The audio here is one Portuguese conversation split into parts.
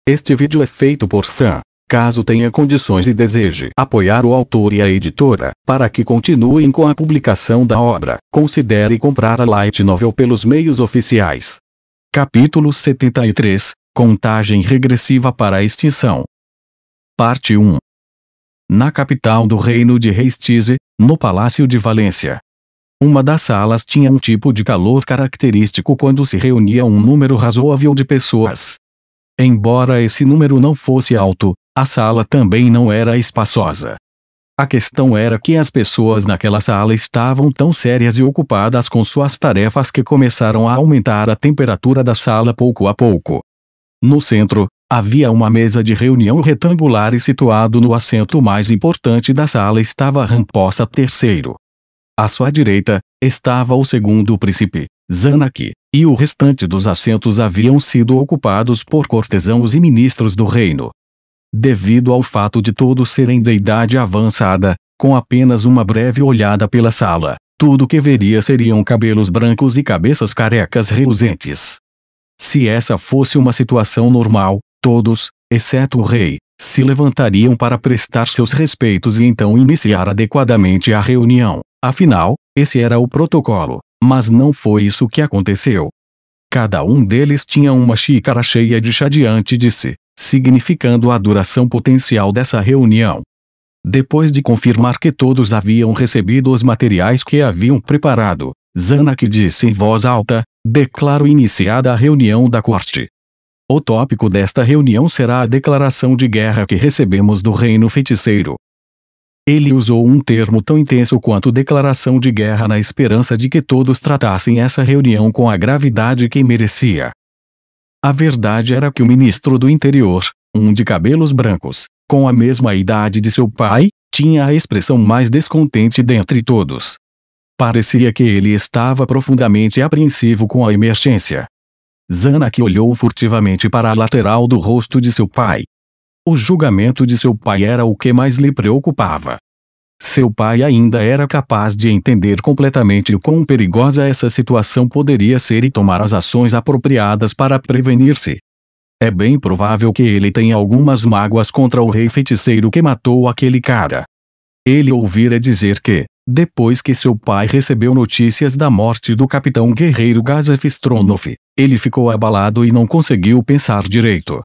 Este vídeo é feito por fã. Caso tenha condições e deseje apoiar o autor e a editora, para que continuem com a publicação da obra, considere comprar a Light Novel pelos meios oficiais. Capítulo 73 – Contagem regressiva para a extinção. Parte 1. Na capital do reino de Hastise, no Palácio de Valência. Uma das salas tinha um tipo de calor característico quando se reunia um número razoável de pessoas. Embora esse número não fosse alto, a sala também não era espaçosa. A questão era que as pessoas naquela sala estavam tão sérias e ocupadas com suas tarefas que começaram a aumentar a temperatura da sala pouco a pouco. No centro, havia uma mesa de reunião retangular e situado no assento mais importante da sala estava Ramposa III. À sua direita, estava o segundo príncipe, Zanaki, e o restante dos assentos haviam sido ocupados por cortesãos e ministros do reino. Devido ao fato de todos serem de idade avançada, com apenas uma breve olhada pela sala, tudo que veria seriam cabelos brancos e cabeças carecas reluzentes. Se essa fosse uma situação normal, todos, exceto o rei, se levantariam para prestar seus respeitos e então iniciar adequadamente a reunião. Afinal, esse era o protocolo, mas não foi isso que aconteceu. Cada um deles tinha uma xícara cheia de chá diante de si, significando a duração potencial dessa reunião. Depois de confirmar que todos haviam recebido os materiais que haviam preparado, Zanaki disse em voz alta: "Declaro iniciada a reunião da corte. O tópico desta reunião será a declaração de guerra que recebemos do reino feiticeiro." Ele usou um termo tão intenso quanto declaração de guerra na esperança de que todos tratassem essa reunião com a gravidade que merecia. A verdade era que o ministro do interior, um de cabelos brancos, com a mesma idade de seu pai, tinha a expressão mais descontente dentre todos. Parecia que ele estava profundamente apreensivo com a emergência. Zanaki olhou furtivamente para a lateral do rosto de seu pai. O julgamento de seu pai era o que mais lhe preocupava. Seu pai ainda era capaz de entender completamente o quão perigosa essa situação poderia ser e tomar as ações apropriadas para prevenir-se. É bem provável que ele tenha algumas mágoas contra o rei feiticeiro que matou aquele cara. Ele ouvira dizer que, depois que seu pai recebeu notícias da morte do capitão guerreiro Gazef Stronov, ele ficou abalado e não conseguiu pensar direito.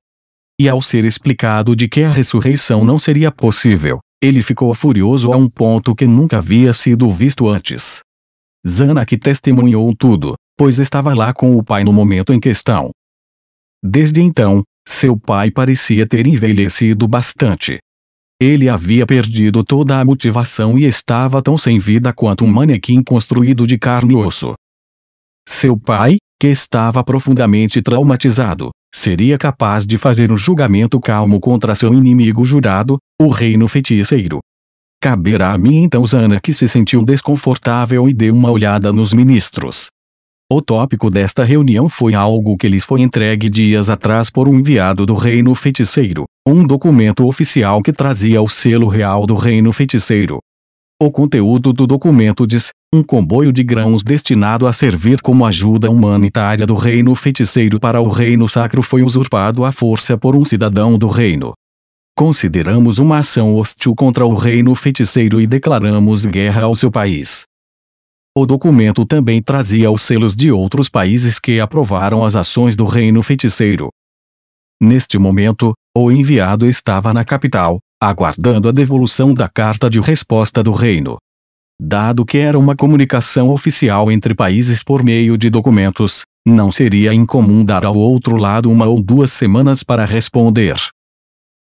E ao ser explicado de que a ressurreição não seria possível, ele ficou furioso a um ponto que nunca havia sido visto antes. Zanaki testemunhou tudo, pois estava lá com o pai no momento em questão. Desde então, seu pai parecia ter envelhecido bastante. Ele havia perdido toda a motivação e estava tão sem vida quanto um manequim construído de carne e osso. Seu pai, que estava profundamente traumatizado, seria capaz de fazer um julgamento calmo contra seu inimigo jurado, o reino feiticeiro. Caberá a mim então. Zanaki se sentiu desconfortável e deu uma olhada nos ministros. O tópico desta reunião foi algo que lhes foi entregue dias atrás por um enviado do reino feiticeiro, um documento oficial que trazia o selo real do reino feiticeiro. O conteúdo do documento diz: um comboio de grãos destinado a servir como ajuda humanitária do reino feiticeiro para o reino sacro foi usurpado à força por um cidadão do reino. Consideramos uma ação hostil contra o reino feiticeiro e declaramos guerra ao seu país. O documento também trazia os selos de outros países que aprovaram as ações do reino feiticeiro. Neste momento, o enviado estava na capital, aguardando a devolução da carta de resposta do reino. Dado que era uma comunicação oficial entre países por meio de documentos, não seria incomum dar ao outro lado 1 ou 2 semanas para responder.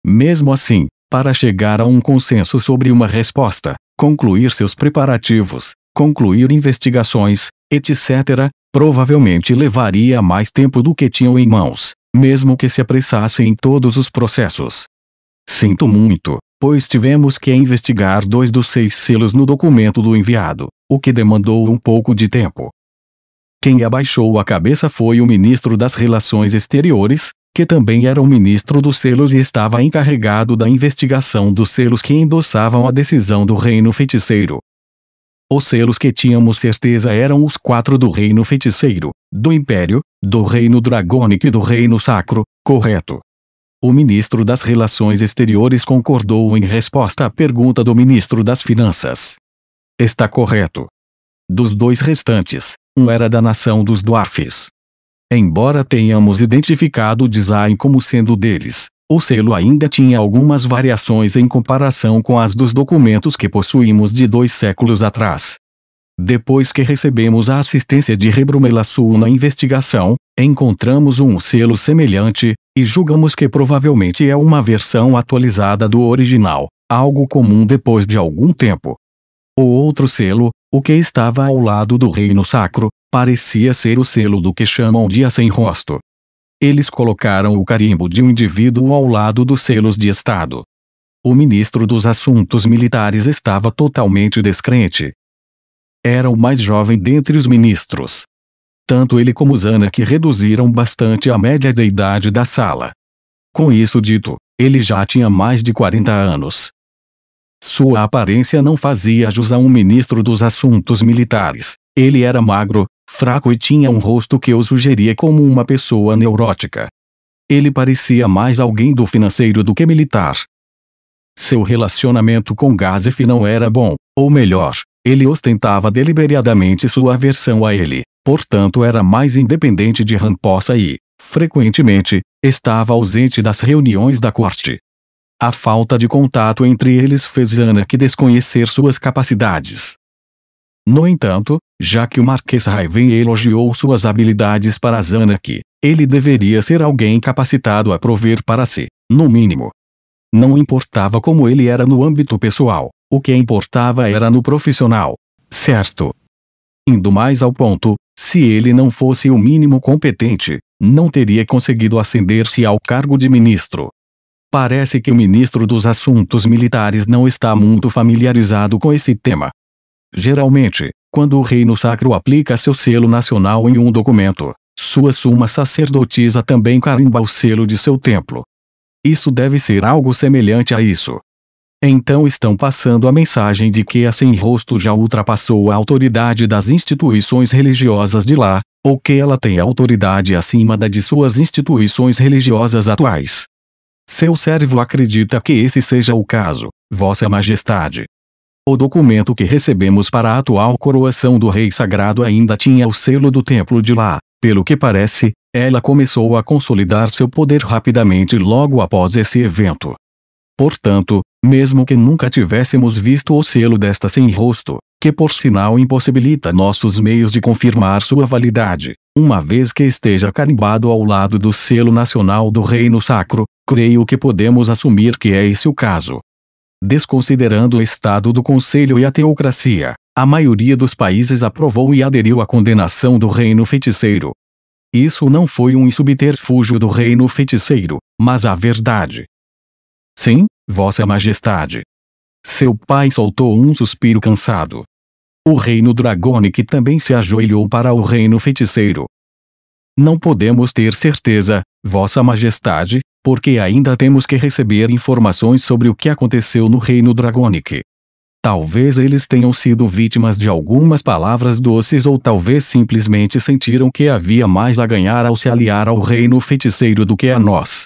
Mesmo assim, para chegar a um consenso sobre uma resposta, concluir seus preparativos, concluir investigações, etc., provavelmente levaria mais tempo do que tinham em mãos, mesmo que se apressassem em todos os processos. Sinto muito, pois tivemos que investigar 2 dos 6 selos no documento do enviado, o que demandou um pouco de tempo. Quem abaixou a cabeça foi o ministro das Relações Exteriores, que também era o ministro dos selos e estava encarregado da investigação dos selos que endossavam a decisão do reino feiticeiro. Os selos que tínhamos certeza eram os 4 do reino feiticeiro, do império, do reino dragônico e do reino sacro, correto? O ministro das Relações Exteriores concordou em resposta à pergunta do ministro das Finanças. Está correto. Dos dois restantes, um era da nação dos Dwarfs. Embora tenhamos identificado o design como sendo deles, o selo ainda tinha algumas variações em comparação com as dos documentos que possuímos de 2 séculos atrás. Depois que recebemos a assistência de Rebrumelassul na investigação, encontramos um selo semelhante, e julgamos que provavelmente é uma versão atualizada do original, algo comum depois de algum tempo. O outro selo, o que estava ao lado do Reino Sacro, parecia ser o selo do que chamam de A Sem Rosto. Eles colocaram o carimbo de um indivíduo ao lado dos selos de Estado. O ministro dos Assuntos Militares estava totalmente descrente. Era o mais jovem dentre os ministros. Tanto ele como Zanuck reduziram bastante a média de idade da sala. Com isso dito, ele já tinha mais de 40 anos. Sua aparência não fazia jus a um ministro dos Assuntos Militares. Ele era magro, fraco e tinha um rosto que o sugeria como uma pessoa neurótica. Ele parecia mais alguém do financeiro do que militar. Seu relacionamento com Gazef não era bom, ou melhor, ele ostentava deliberadamente sua aversão a ele, portanto era mais independente de Ramposa e, frequentemente, estava ausente das reuniões da corte. A falta de contato entre eles fez Zanuck desconhecer suas capacidades. No entanto, já que o Marquês Raven elogiou suas habilidades para Zanuck, ele deveria ser alguém capacitado a prover para si, no mínimo. Não importava como ele era no âmbito pessoal, o que importava era no profissional, certo? Indo mais ao ponto, se ele não fosse o mínimo competente, não teria conseguido ascender-se ao cargo de ministro. Parece que o ministro dos Assuntos Militares não está muito familiarizado com esse tema. Geralmente, quando o Reino Sacro aplica seu selo nacional em um documento, sua suma sacerdotisa também carimba o selo de seu templo. Isso deve ser algo semelhante a isso. Então estão passando a mensagem de que a Sem Rosto já ultrapassou a autoridade das instituições religiosas de lá, ou que ela tem autoridade acima da de suas instituições religiosas atuais. Seu servo acredita que esse seja o caso, Vossa Majestade. O documento que recebemos para a atual coroação do Rei Sagrado ainda tinha o selo do templo de lá. Pelo que parece, ela começou a consolidar seu poder rapidamente logo após esse evento. Portanto, mesmo que nunca tivéssemos visto o selo desta Sem Rosto, que por sinal impossibilita nossos meios de confirmar sua validade, uma vez que esteja carimbado ao lado do selo nacional do Reino Sacro, creio que podemos assumir que é esse o caso. Desconsiderando o estado do Conselho e a teocracia, a maioria dos países aprovou e aderiu à condenação do Reino Feiticeiro. Isso não foi um subterfúgio do Reino Feiticeiro, mas a verdade. Sim, Vossa Majestade. Seu pai soltou um suspiro cansado. O Reino Dragonic também se ajoelhou para o Reino Feiticeiro. Não podemos ter certeza, Vossa Majestade, porque ainda temos que receber informações sobre o que aconteceu no Reino Dragonic. Talvez eles tenham sido vítimas de algumas palavras doces ou talvez simplesmente sentiram que havia mais a ganhar ao se aliar ao Reino Feiticeiro do que a nós.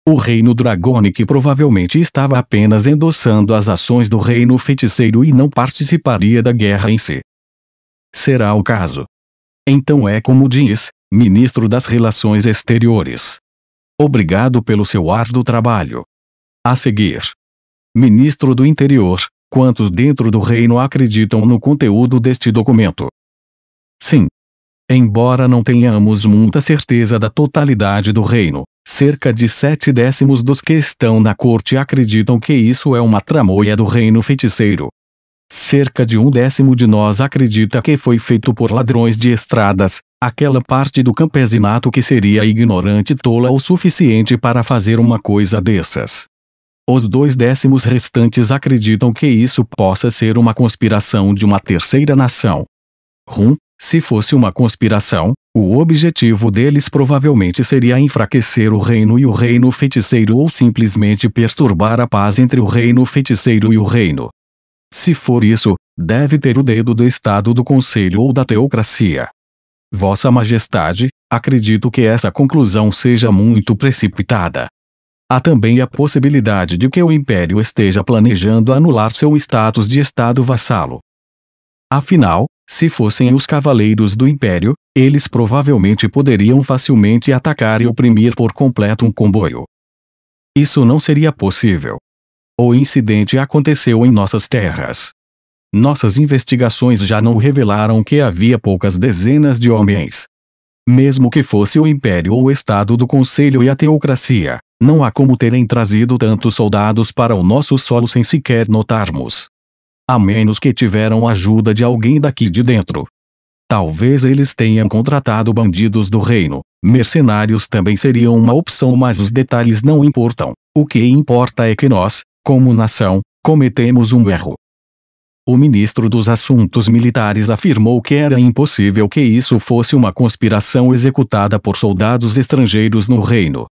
O Reino Dragonic provavelmente estava apenas endossando as ações do Reino Feiticeiro e não participaria da guerra em si. Será o caso. Então é como diz, Ministro das Relações Exteriores. Obrigado pelo seu árduo trabalho. A seguir. Ministro do Interior, quantos dentro do reino acreditam no conteúdo deste documento? Sim. Embora não tenhamos muita certeza da totalidade do reino, cerca de 7/10 dos que estão na corte acreditam que isso é uma tramóia do Reino Feiticeiro. Cerca de 1/10 de nós acredita que foi feito por ladrões de estradas, aquela parte do campesinato que seria ignorante e tola o suficiente para fazer uma coisa dessas. Os 2/10 restantes acreditam que isso possa ser uma conspiração de uma terceira nação. Se fosse uma conspiração, o objetivo deles provavelmente seria enfraquecer o reino e o Reino Feiticeiro ou simplesmente perturbar a paz entre o Reino Feiticeiro e o reino. Se for isso, deve ter o dedo do Estado do Conselho ou da teocracia. Vossa Majestade, acredito que essa conclusão seja muito precipitada. há também a possibilidade de que o Império esteja planejando anular seu status de Estado vassalo. Afinal, se fossem os cavaleiros do Império, eles provavelmente poderiam facilmente atacar e oprimir por completo um comboio. Isso não seria possível. O incidente aconteceu em nossas terras. Nossas investigações já não revelaram que havia poucas dezenas de homens. Mesmo que fosse o Império ou o Estado do Conselho e a teocracia, não há como terem trazido tantos soldados para o nosso solo sem sequer notarmos. A menos que tiveram ajuda de alguém daqui de dentro. Talvez eles tenham contratado bandidos do reino. Mercenários também seriam uma opção, mas os detalhes não importam. O que importa é que nós, como nação, cometemos um erro. O ministro dos Assuntos Militares afirmou que era impossível que isso fosse uma conspiração executada por soldados estrangeiros no reino.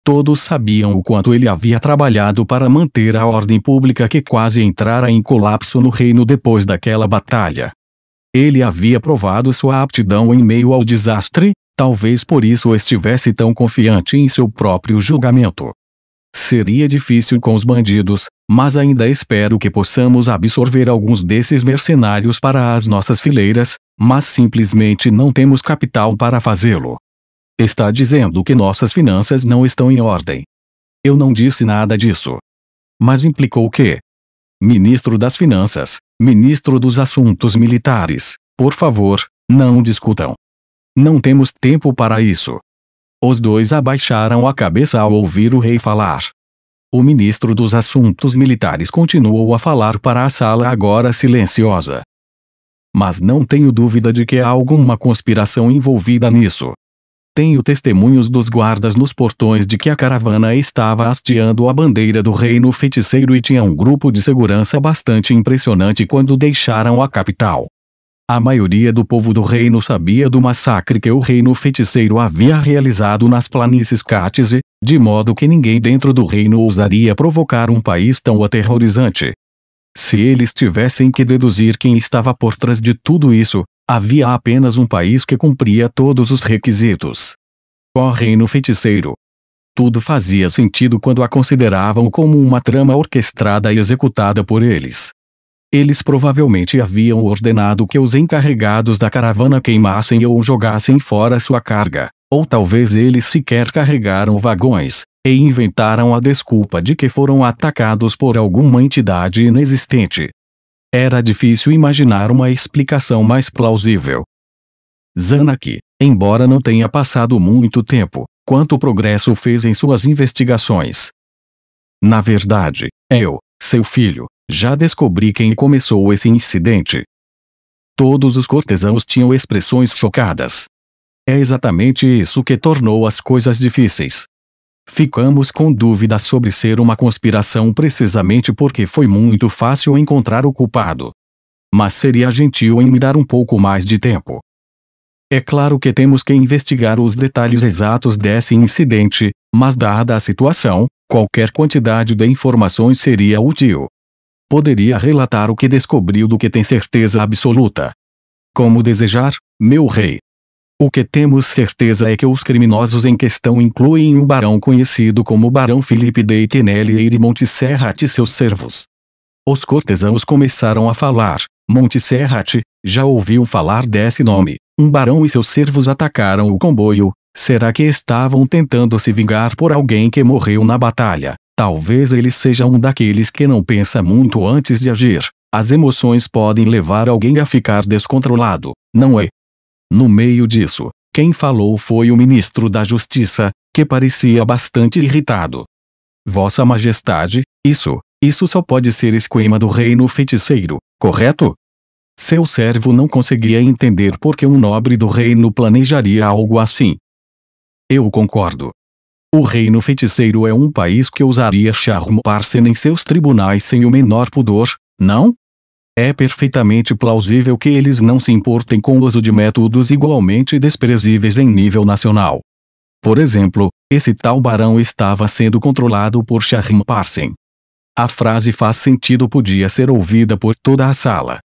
Todos sabiam o quanto ele havia trabalhado para manter a ordem pública que quase entrara em colapso no reino depois daquela batalha. Ele havia provado sua aptidão em meio ao desastre, talvez por isso estivesse tão confiante em seu próprio julgamento. Seria difícil com os bandidos, mas ainda espero que possamos absorver alguns desses mercenários para as nossas fileiras, mas simplesmente não temos capital para fazê-lo. Está dizendo que nossas finanças não estão em ordem. Eu não disse nada disso. Mas implicou que? Ministro das Finanças, Ministro dos Assuntos Militares, por favor, não discutam. Não temos tempo para isso. Os dois abaixaram a cabeça ao ouvir o rei falar. O ministro dos Assuntos Militares continuou a falar para a sala agora silenciosa. Mas não tenho dúvida de que há alguma conspiração envolvida nisso. Tenho testemunhos dos guardas nos portões de que a caravana estava hasteando a bandeira do reino feiticeiro e tinha um grupo de segurança bastante impressionante quando deixaram a capital. A maioria do povo do reino sabia do massacre que o reino feiticeiro havia realizado nas planícies Cátice, de modo que ninguém dentro do reino ousaria provocar um país tão aterrorizante. Se eles tivessem que deduzir quem estava por trás de tudo isso, havia apenas um país que cumpria todos os requisitos. O reino feiticeiro. Tudo fazia sentido quando a consideravam como uma trama orquestrada e executada por eles. Eles provavelmente haviam ordenado que os encarregados da caravana queimassem ou jogassem fora sua carga, ou talvez eles sequer carregaram vagões, e inventaram a desculpa de que foram atacados por alguma entidade inexistente. Era difícil imaginar uma explicação mais plausível. Zanaki, embora não tenha passado muito tempo, quanto progresso fez em suas investigações? Na verdade, eu, seu filho, já descobri quem começou esse incidente. Todos os cortesãos tinham expressões chocadas. É exatamente isso que tornou as coisas difíceis. Ficamos com dúvidas sobre ser uma conspiração precisamente porque foi muito fácil encontrar o culpado. Mas seria gentil em me dar um pouco mais de tempo. É claro que temos que investigar os detalhes exatos desse incidente, mas dada a situação, qualquer quantidade de informações seria útil. Poderia relatar o que descobriu do que tem certeza absoluta. Como desejar, meu rei. O que temos certeza é que os criminosos em questão incluem um barão conhecido como Barão Felipe de Tenelle e de Montserrat e seus servos. Os cortesãos começaram a falar. Montserrat, já ouviu falar desse nome? Um barão e seus servos atacaram o comboio. Será que estavam tentando se vingar por alguém que morreu na batalha? Talvez ele seja um daqueles que não pensa muito antes de agir. As emoções podem levar alguém a ficar descontrolado, não é? No meio disso, quem falou foi o ministro da Justiça, que parecia bastante irritado. Vossa Majestade, isso só pode ser esquema do reino feiticeiro, correto? Seu servo não conseguia entender por que um nobre do reino planejaria algo assim. Eu concordo. O reino feiticeiro é um país que usaria Charme-Parsen em seus tribunais sem o menor pudor, não? É perfeitamente plausível que eles não se importem com o uso de métodos igualmente desprezíveis em nível nacional. Por exemplo, esse tal barão estava sendo controlado por Charme-Parsen. A frase faz sentido podia ser ouvida por toda a sala.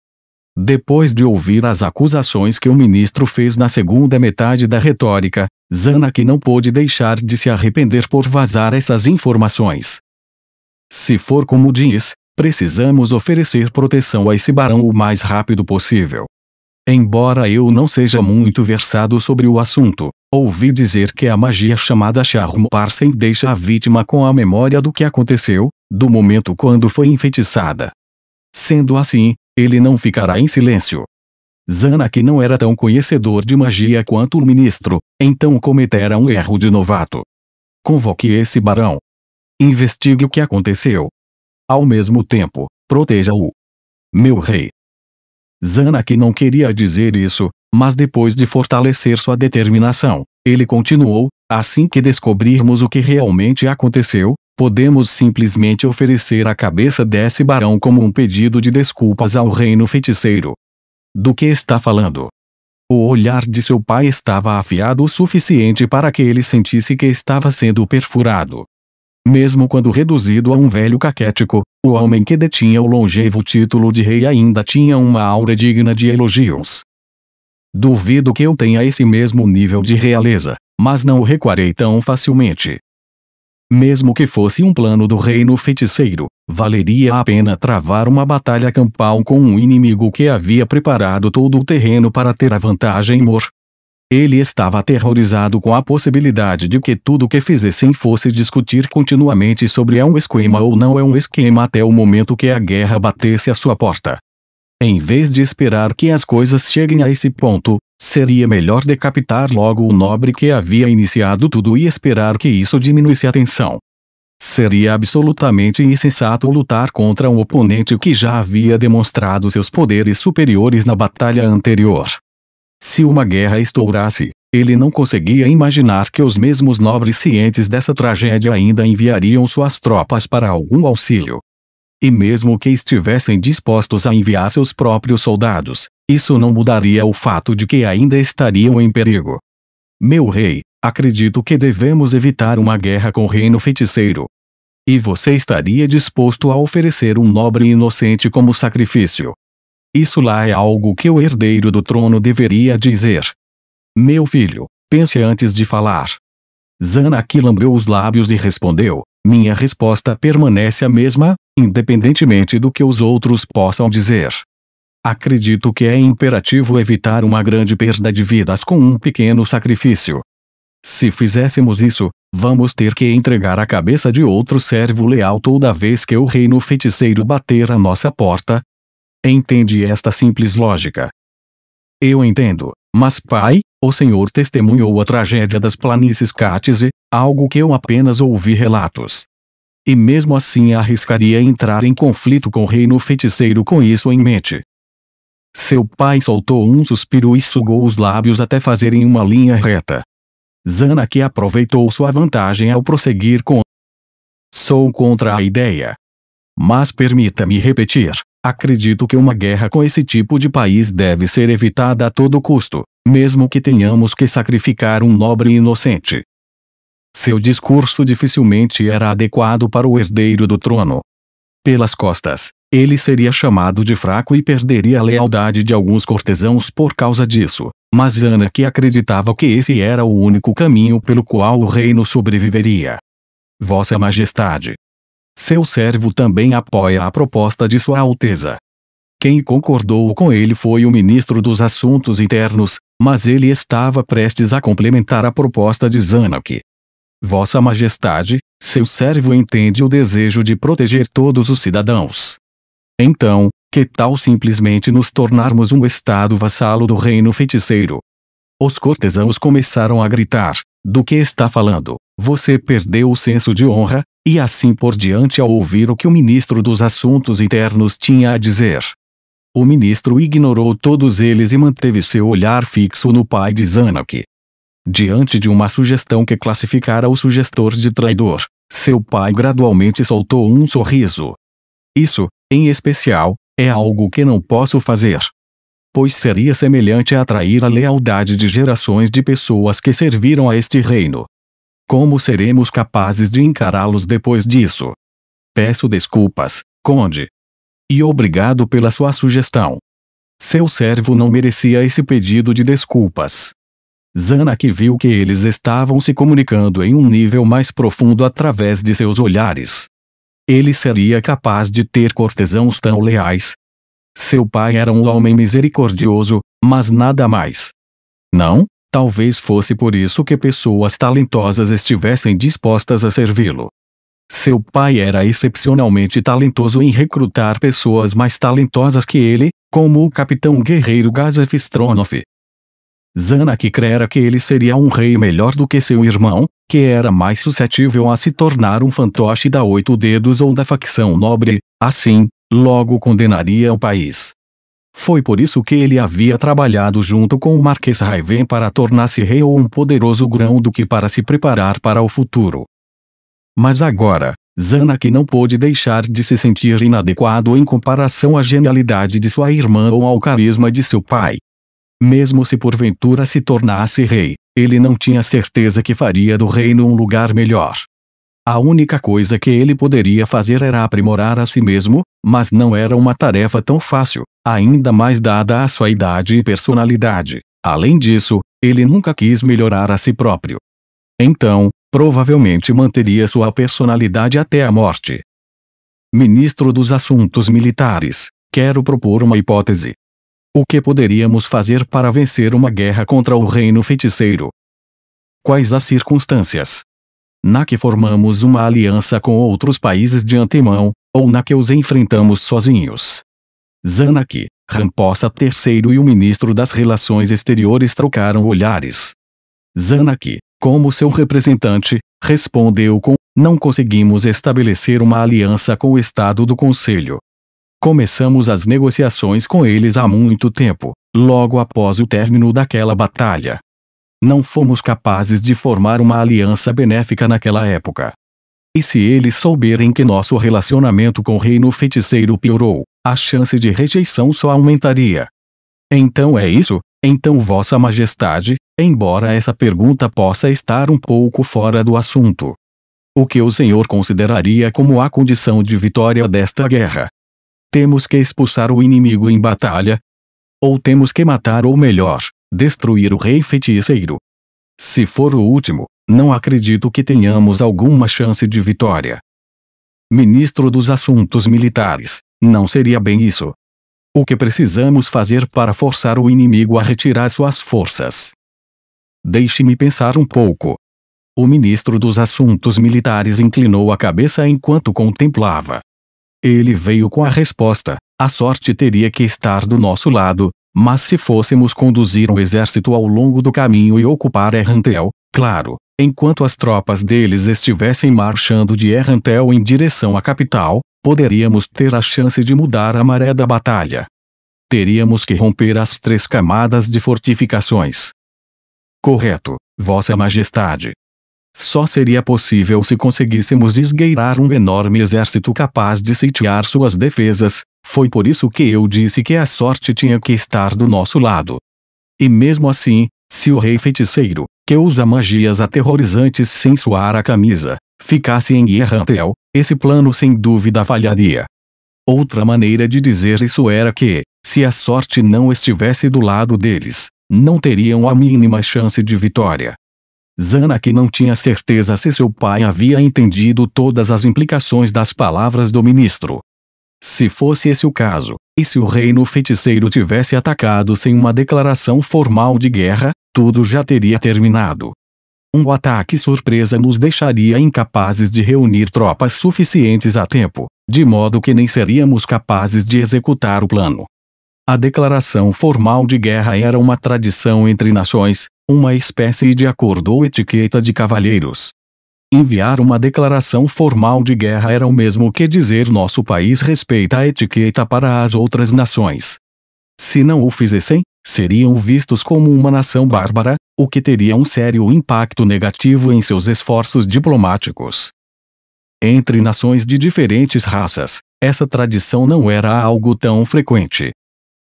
Depois de ouvir as acusações que o ministro fez na segunda metade da retórica, Zanak não pôde deixar de se arrepender por vazar essas informações. Se for como diz, precisamos oferecer proteção a esse barão o mais rápido possível. Embora eu não seja muito versado sobre o assunto, ouvi dizer que a magia chamada Charm Parsen deixa a vítima com a memória do que aconteceu, do momento quando foi enfeitiçada. Sendo assim, ele não ficará em silêncio. Zanak não era tão conhecedor de magia quanto o ministro, então cometera um erro de novato. Convoque esse barão. Investigue o que aconteceu. Ao mesmo tempo, proteja-o. Meu rei. Zanak não queria dizer isso, mas depois de fortalecer sua determinação, ele continuou: assim que descobrirmos o que realmente aconteceu, podemos simplesmente oferecer a cabeça desse barão como um pedido de desculpas ao reino feiticeiro. Do que está falando? O olhar de seu pai estava afiado o suficiente para que ele sentisse que estava sendo perfurado. Mesmo quando reduzido a um velho caquético, o homem que detinha o longevo título de rei ainda tinha uma aura digna de elogios. Duvido que eu tenha esse mesmo nível de realeza, mas não o recuarei tão facilmente. Mesmo que fosse um plano do reino feiticeiro, valeria a pena travar uma batalha campal com um inimigo que havia preparado todo o terreno para ter a vantagem mor. Ele estava aterrorizado com a possibilidade de que tudo o que fizessem fosse discutir continuamente sobre é um esquema ou não é um esquema até o momento que a guerra batesse à sua porta. Em vez de esperar que as coisas cheguem a esse ponto, seria melhor decapitar logo o nobre que havia iniciado tudo e esperar que isso diminuísse a tensão. Seria absolutamente insensato lutar contra um oponente que já havia demonstrado seus poderes superiores na batalha anterior. Se uma guerra estourasse, ele não conseguia imaginar que os mesmos nobres cientes dessa tragédia ainda enviariam suas tropas para algum auxílio. E mesmo que estivessem dispostos a enviar seus próprios soldados, isso não mudaria o fato de que ainda estariam em perigo. Meu rei, acredito que devemos evitar uma guerra com o reino feiticeiro. E você estaria disposto a oferecer um nobre inocente como sacrifício? Isso lá é algo que o herdeiro do trono deveria dizer. Meu filho, pense antes de falar. Zanak lambeu os lábios e respondeu: minha resposta permanece a mesma, independentemente do que os outros possam dizer. Acredito que é imperativo evitar uma grande perda de vidas com um pequeno sacrifício. Se fizéssemos isso, vamos ter que entregar a cabeça de outro servo leal toda vez que o reino feiticeiro bater à nossa porta. Entende esta simples lógica? Eu entendo, mas pai, o senhor testemunhou a tragédia das planícies Cátice, algo que eu apenas ouvi relatos. E mesmo assim arriscaria entrar em conflito com o reino feiticeiro com isso em mente. Seu pai soltou um suspiro e sugou os lábios até fazerem uma linha reta. Zanak aproveitou sua vantagem ao prosseguir com: sou contra a ideia. Mas permita-me repetir. Acredito que uma guerra com esse tipo de país deve ser evitada a todo custo, mesmo que tenhamos que sacrificar um nobre inocente. Seu discurso dificilmente era adequado para o herdeiro do trono. Pelas costas, ele seria chamado de fraco e perderia a lealdade de alguns cortesãos por causa disso, mas Zanak acreditava que esse era o único caminho pelo qual o reino sobreviveria. Vossa Majestade. Seu servo também apoia a proposta de Sua Alteza. Quem concordou com ele foi o ministro dos Assuntos Internos, mas ele estava prestes a complementar a proposta de Zanak. Vossa Majestade, seu servo entende o desejo de proteger todos os cidadãos. Então, que tal simplesmente nos tornarmos um estado vassalo do reino feiticeiro? Os cortesãos começaram a gritar: do que está falando? Você perdeu o senso de honra, e assim por diante ao ouvir o que o ministro dos Assuntos Internos tinha a dizer. O ministro ignorou todos eles e manteve seu olhar fixo no pai de Zanak. Diante de uma sugestão que classificara o sugestor de traidor, seu pai gradualmente soltou um sorriso. Isso, em especial, é algo que não posso fazer. Pois seria semelhante a atrair a lealdade de gerações de pessoas que serviram a este reino. Como seremos capazes de encará-los depois disso? Peço desculpas, conde. E obrigado pela sua sugestão. Seu servo não merecia esse pedido de desculpas. Zanak viu que eles estavam se comunicando em um nível mais profundo através de seus olhares. Ele seria capaz de ter cortesãos tão leais? Seu pai era um homem misericordioso, mas nada mais. Não, talvez fosse por isso que pessoas talentosas estivessem dispostas a servi-lo. Seu pai era excepcionalmente talentoso em recrutar pessoas mais talentosas que ele, como o capitão guerreiro Gazef Stronoff. Zanak crera que ele seria um rei melhor do que seu irmão, que era mais suscetível a se tornar um fantoche da 8 dedos ou da facção nobre, assim, logo condenaria o país. Foi por isso que ele havia trabalhado junto com o Marquês Raiven para tornar-se rei ou um poderoso grão-duque para se preparar para o futuro. Mas agora, Zanak não pôde deixar de se sentir inadequado em comparação à genialidade de sua irmã ou ao carisma de seu pai. Mesmo se porventura se tornasse rei, ele não tinha certeza que faria do reino um lugar melhor. A única coisa que ele poderia fazer era aprimorar a si mesmo, mas não era uma tarefa tão fácil, ainda mais dada a sua idade e personalidade. Além disso, ele nunca quis melhorar a si próprio. Então, provavelmente manteria sua personalidade até a morte. Ministro dos Assuntos Militares, quero propor uma hipótese. O que poderíamos fazer para vencer uma guerra contra o Reino Feiticeiro? Quais as circunstâncias? Na que formamos uma aliança com outros países de antemão, ou na que os enfrentamos sozinhos? Zanak, Ramposa III e o ministro das Relações Exteriores trocaram olhares. Zanak, como seu representante, respondeu com: não conseguimos estabelecer uma aliança com o Estado do Conselho. Começamos as negociações com eles há muito tempo, logo após o término daquela batalha. Não fomos capazes de formar uma aliança benéfica naquela época. E se eles souberem que nosso relacionamento com o Reino Feiticeiro piorou, a chance de rejeição só aumentaria. Então é isso? Então Vossa Majestade, embora essa pergunta possa estar um pouco fora do assunto. O que o Senhor consideraria como a condição de vitória desta guerra? Temos que expulsar o inimigo em batalha? Ou temos que matar ou melhor, destruir o Rei Feiticeiro? Se for o último, não acredito que tenhamos alguma chance de vitória. Ministro dos Assuntos Militares, não seria bem isso. O que precisamos fazer para forçar o inimigo a retirar suas forças? Deixe-me pensar um pouco. O ministro dos Assuntos Militares inclinou a cabeça enquanto contemplava. Ele veio com a resposta: a sorte teria que estar do nosso lado, mas se fôssemos conduzir um exército ao longo do caminho e ocupar Errantel, claro, enquanto as tropas deles estivessem marchando de Errantel em direção à capital, poderíamos ter a chance de mudar a maré da batalha. Teríamos que romper as 3 camadas de fortificações. Correto, Vossa Majestade. Só seria possível se conseguíssemos esgueirar um enorme exército capaz de sitiar suas defesas. Foi por isso que eu disse que a sorte tinha que estar do nosso lado. E mesmo assim, se o Rei Feiticeiro, que usa magias aterrorizantes sem suar a camisa, ficasse em Errantel, esse plano sem dúvida falharia. Outra maneira de dizer isso era que, se a sorte não estivesse do lado deles, não teriam a mínima chance de vitória. Zanak não tinha certeza se seu pai havia entendido todas as implicações das palavras do ministro. Se fosse esse o caso, e se o Reino Feiticeiro tivesse atacado sem uma declaração formal de guerra, tudo já teria terminado. Um ataque surpresa nos deixaria incapazes de reunir tropas suficientes a tempo, de modo que nem seríamos capazes de executar o plano. A declaração formal de guerra era uma tradição entre nações, uma espécie de acordo ou etiqueta de cavalheiros. Enviar uma declaração formal de guerra era o mesmo que dizer nosso país respeita a etiqueta para as outras nações. Se não o fizessem, seriam vistos como uma nação bárbara, o que teria um sério impacto negativo em seus esforços diplomáticos. Entre nações de diferentes raças, essa tradição não era algo tão frequente.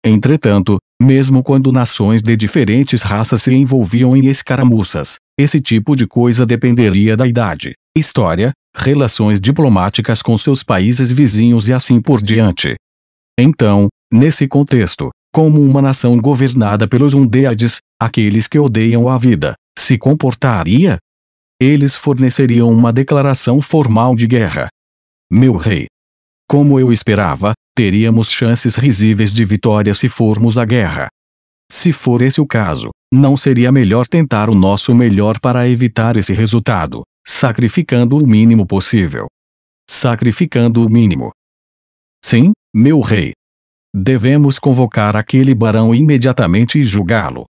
Entretanto, mesmo quando nações de diferentes raças se envolviam em escaramuças, esse tipo de coisa dependeria da idade, história, relações diplomáticas com seus países vizinhos e assim por diante. Então, nesse contexto, como uma nação governada pelos Undeads, aqueles que odeiam a vida, se comportaria? Eles forneceriam uma declaração formal de guerra. Meu rei. Como eu esperava, teríamos chances risíveis de vitória se formos à guerra. Se for esse o caso, não seria melhor tentar o nosso melhor para evitar esse resultado, sacrificando o mínimo possível? Sacrificando o mínimo. Sim, meu rei. Devemos convocar aquele barão imediatamente e julgá-lo.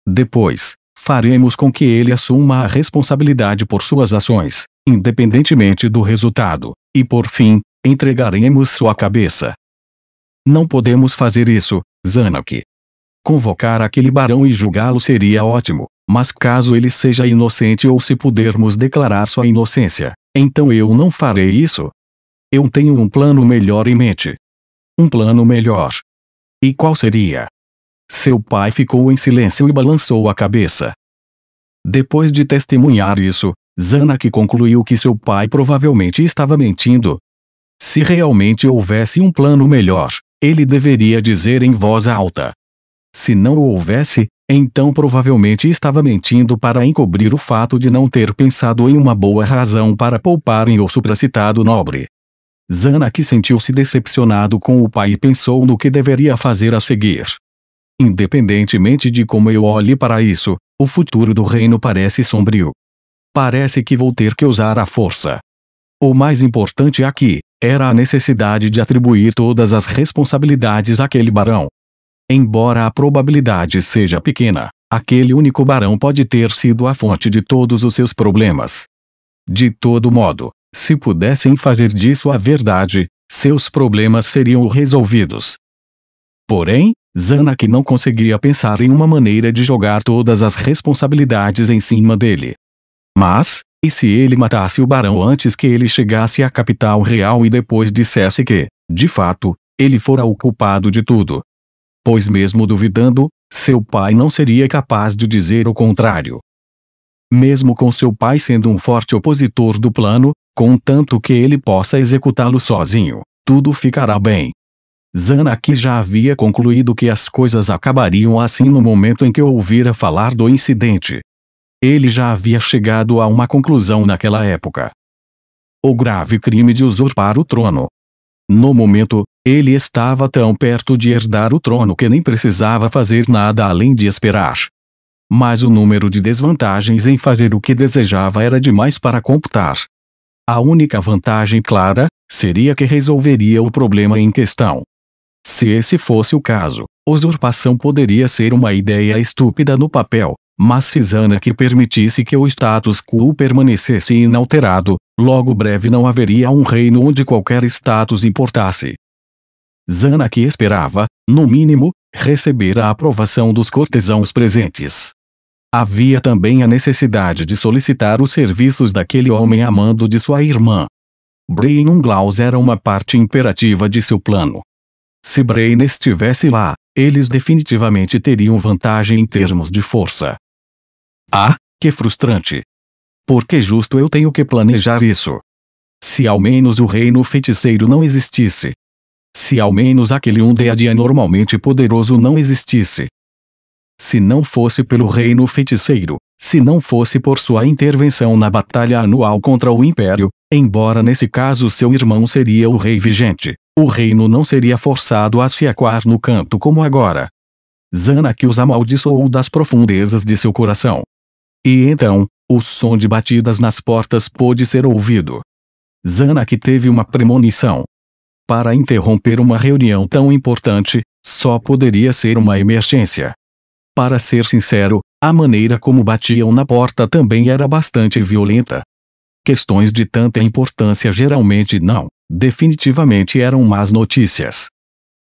Depois, faremos com que ele assuma a responsabilidade por suas ações, independentemente do resultado, e por fim, entregaremos sua cabeça. Não podemos fazer isso, Zanuck. Convocar aquele barão e julgá-lo seria ótimo, mas caso ele seja inocente ou se pudermos declarar sua inocência, então eu não farei isso. Eu tenho um plano melhor em mente. Um plano melhor. E qual seria? Seu pai ficou em silêncio e balançou a cabeça. Depois de testemunhar isso, Zanuck concluiu que seu pai provavelmente estava mentindo. Se realmente houvesse um plano melhor, ele deveria dizer em voz alta. Se não o houvesse, então provavelmente estava mentindo para encobrir o fato de não ter pensado em uma boa razão para pouparem o supracitado nobre. Zanuck sentiu-se decepcionado com o pai e pensou no que deveria fazer a seguir. Independentemente de como eu olhe para isso, o futuro do reino parece sombrio. Parece que vou ter que usar a força. O mais importante aqui era a necessidade de atribuir todas as responsabilidades àquele barão. Embora a probabilidade seja pequena, aquele único barão pode ter sido a fonte de todos os seus problemas. De todo modo, se pudessem fazer disso a verdade, seus problemas seriam resolvidos. Porém, Zanuck não conseguia pensar em uma maneira de jogar todas as responsabilidades em cima dele. Mas, e se ele matasse o barão antes que ele chegasse à capital real e depois dissesse que, de fato, ele fora o culpado de tudo? Pois mesmo duvidando, seu pai não seria capaz de dizer o contrário. Mesmo com seu pai sendo um forte opositor do plano, contanto que ele possa executá-lo sozinho, tudo ficará bem. Zanuck já havia concluído que as coisas acabariam assim no momento em que ouvira falar do incidente. Ele já havia chegado a uma conclusão naquela época. O grave crime de usurpar o trono. No momento, ele estava tão perto de herdar o trono que nem precisava fazer nada além de esperar. Mas o número de desvantagens em fazer o que desejava era demais para computar. A única vantagem clara seria que resolveria o problema em questão. Se esse fosse o caso, usurpação poderia ser uma ideia estúpida no papel, mas se Zanuck permitisse que o status quo permanecesse inalterado, logo breve não haveria um reino onde qualquer status importasse. Zanuck esperava, no mínimo, receber a aprovação dos cortesãos presentes. Havia também a necessidade de solicitar os serviços daquele homem a mando de sua irmã. Brienne Unglaus era uma parte imperativa de seu plano. Se Brienne estivesse lá, eles definitivamente teriam vantagem em termos de força. Ah, que frustrante! Por que justo eu tenho que planejar isso? Se ao menos o reino feiticeiro não existisse. Se ao menos aquele Undead anormalmente poderoso não existisse. Se não fosse pelo reino feiticeiro, se não fosse por sua intervenção na batalha anual contra o Império, embora nesse caso seu irmão seria o rei vigente, o reino não seria forçado a se acuar no canto como agora. Zanuck os amaldiçoou das profundezas de seu coração. E então, o som de batidas nas portas pôde ser ouvido. Zanuck teve uma premonição. Para interromper uma reunião tão importante, só poderia ser uma emergência. Para ser sincero, a maneira como batiam na porta também era bastante violenta. Questões de tanta importância geralmente definitivamente eram más notícias.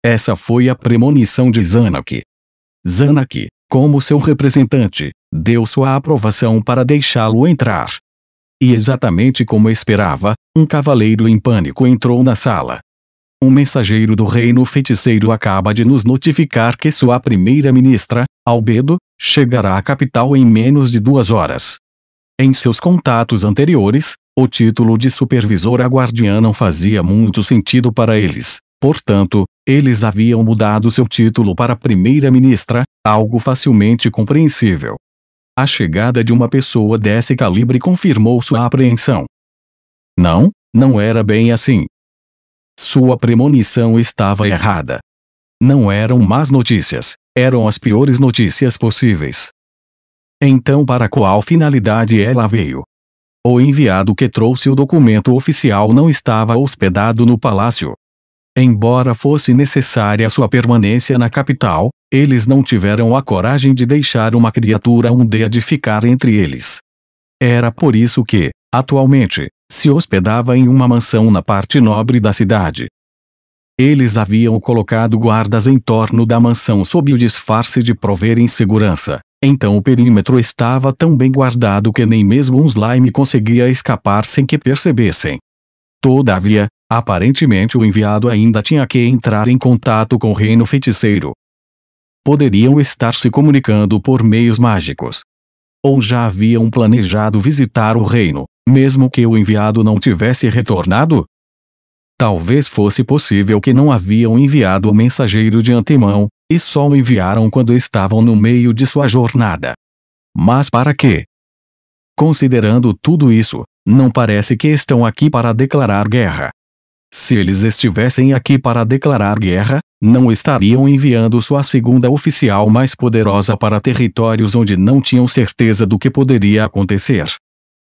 Essa foi a premonição de Zanuck. Zanuck, como seu representante, deu sua aprovação para deixá-lo entrar. E exatamente como esperava, um cavaleiro em pânico entrou na sala. Um mensageiro do reino feiticeiro acaba de nos notificar que sua primeira-ministra, Albedo, chegará à capital em menos de 2 horas. Em seus contatos anteriores, o título de supervisora guardiã não fazia muito sentido para eles, Portanto, eles haviam mudado seu título para primeira-ministra, algo facilmente compreensível. A chegada de uma pessoa desse calibre confirmou sua apreensão. Não era bem assim. Sua premonição estava errada. Não eram más notícias, eram as piores notícias possíveis. Então, para qual finalidade ela veio? O enviado que trouxe o documento oficial não estava hospedado no palácio. Embora fosse necessária sua permanência na capital, eles não tiveram a coragem de deixar uma criatura undead ficar entre eles. Era por isso que, atualmente, se hospedava em uma mansão na parte nobre da cidade. Eles haviam colocado guardas em torno da mansão sob o disfarce de proverem segurança. Então o perímetro estava tão bem guardado que nem mesmo um slime conseguia escapar sem que percebessem. Todavia, aparentemente o enviado ainda tinha que entrar em contato com o reino feiticeiro. Poderiam estar se comunicando por meios mágicos. Ou já haviam planejado visitar o reino, mesmo que o enviado não tivesse retornado? Talvez fosse possível que não haviam enviado o mensageiro de antemão, e só o enviaram quando estavam no meio de sua jornada. Mas para quê? Considerando tudo isso, não parece que estão aqui para declarar guerra. Se eles estivessem aqui para declarar guerra, não estariam enviando sua segunda oficial mais poderosa para territórios onde não tinham certeza do que poderia acontecer.